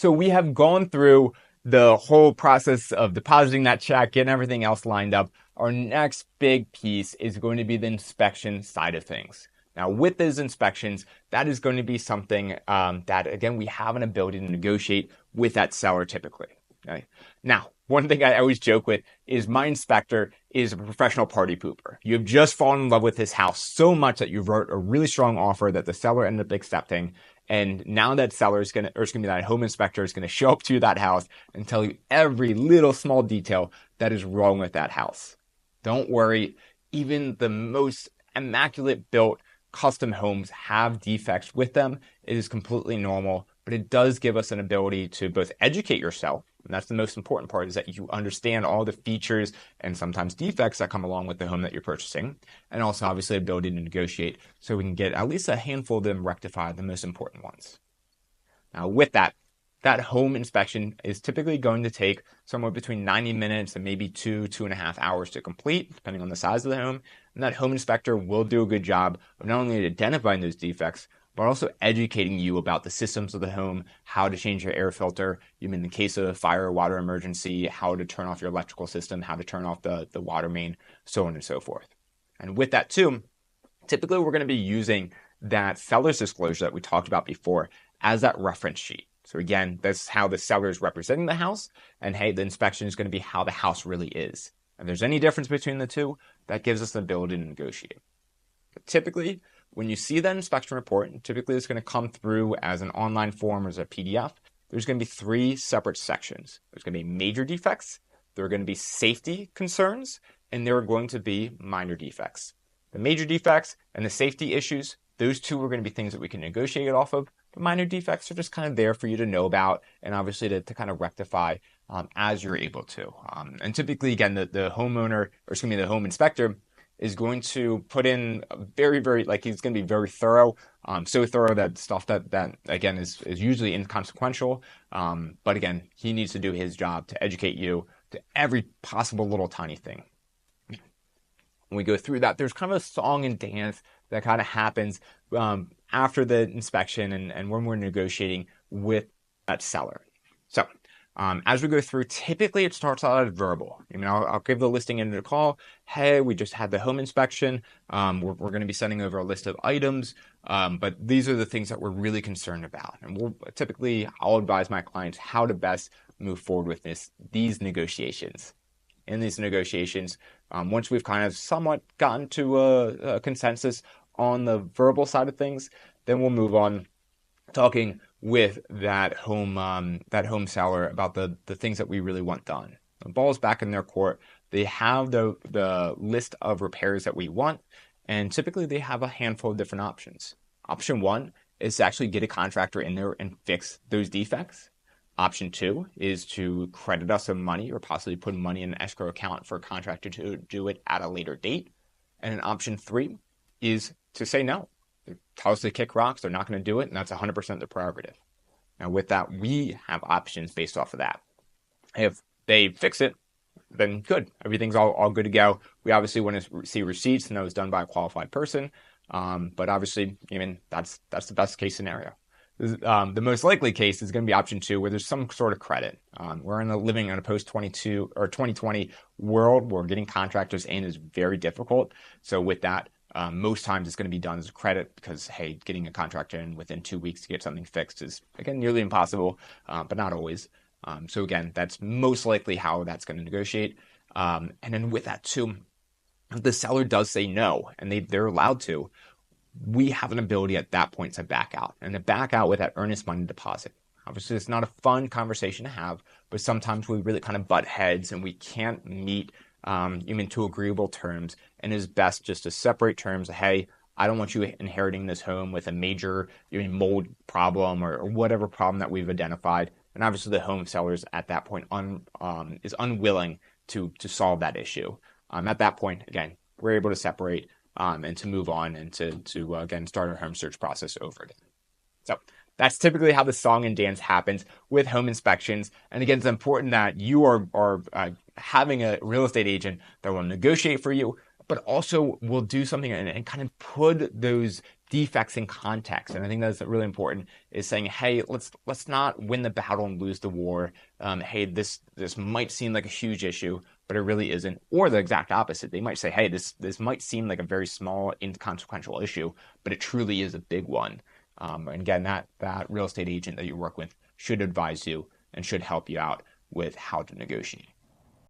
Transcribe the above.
So we have gone through the whole process of depositing that check, getting everything else lined up. Our next big piece is going to be the inspection side of things. Now, with those inspections, that is going to be something that, again, we have an ability to negotiate with that seller typically. Okay? Now, one thing I always joke with is my inspector is a professional party pooper. You have just fallen in love with his house so much that you wrote a really strong offer that the seller ended up accepting. And now that seller is going to, or excuse me, that home inspector is going to show up to that house and tell you every little small detail that is wrong with that house. Don't worry. Even the most immaculate built custom homes have defects with them. It is completely normal, but it does give us an ability to both educate yourself. And that's the most important part, is that you understand all the features and sometimes defects that come along with the home that you're purchasing. And also obviously ability to negotiate so we can get at least a handful of them rectified, the most important ones. Now with that home inspection is typically going to take somewhere between 90 minutes and maybe 2.5 hours to complete, depending on the size of the home. And that home inspector will do a good job of not only identifying those defects, but also educating you about the systems of the home, how to change your air filter, even in the case of a fire or water emergency, how to turn off your electrical system, how to turn off the water main, so on and so forth. And with that too, typically we're going to be using that seller's disclosure that we talked about before as that reference sheet. So again, that's how the seller is representing the house, and hey, the inspection is going to be how the house really is. If there's any difference between the two, that gives us the ability to negotiate. But typically, when you see that inspection report, typically it's going to come through as an online form or as a PDF. There's going to be 3 separate sections. There's going to be major defects, there are going to be safety concerns, and there are going to be minor defects. The major defects and the safety issues, those two are going to be things that we can negotiate off of. The minor defects are just kind of there for you to know about and obviously to kind of rectify as you're able to. And typically, again, the homeowner, or excuse me, the home inspector is going to put in very, very, like he's going to be very thorough, so thorough that stuff that again is usually inconsequential. But again, he needs to do his job to educate you to every possible little tiny thing. When we go through that, there's kind of a song and dance that kind of happens after the inspection and when we're negotiating with that seller. So as we go through, typically it starts out as verbal. I'll give the listing end of the call. Hey, we just had the home inspection. We're going to be sending over a list of items, but these are the things that we're really concerned about. And I'll advise my clients how to best move forward with these negotiations. In these negotiations, once we've kind of somewhat gotten to a consensus on the verbal side of things, then we'll move on talking with that home seller about the things that we really want done. The ball's back in their court. They have the list of repairs that we want, and typically they have a handful of different options. Option 1 is to actually get a contractor in there and fix those defects. Option 2 is to credit us some money or possibly put money in an escrow account for a contractor to do it at a later date. And then option 3 is to say no. They tell us to kick rocks, they're not going to do it, and that's 100% their prerogative. Now with that, we have options based off of that. If they fix it, then good. Everything's all good to go. We obviously want to see receipts and that was done by a qualified person. But obviously, that's the best case scenario. The most likely case is going to be option 2, where there's some sort of credit. We're living in a post-22 or 2020 world where getting contractors in is very difficult. So with that, most times it's going to be done as a credit because, hey, getting a contractor in within 2 weeks to get something fixed is, again, nearly impossible, but not always. So again, that's most likely how that's going to negotiate. And then with that too, if the seller does say no, and they're allowed to, we have an ability at that point to back out, and to back out with that earnest money deposit. Obviously, it's not a fun conversation to have, but sometimes we really kind of butt heads and we can't meet even to agreeable terms, and it's best just to separate terms. Hey, I don't want you inheriting this home with a major mold problem or whatever problem that we've identified. And obviously, the home seller is at that point is unwilling to solve that issue. At that point, again, we're able to separate and to move on and to again start our home search process over again. So that's typically how the song and dance happens with home inspections. And again, it's important that you are having a real estate agent that will negotiate for you, but also will do something and kind of put those defects in context. And I think that's really important, is saying, hey, let's not win the battle and lose the war. Hey, this might seem like a huge issue, but it really isn't. Or the exact opposite. They might say, hey, this might seem like a very small, inconsequential issue, but it truly is a big one. And again, that real estate agent that you work with should advise you and should help you out with how to negotiate.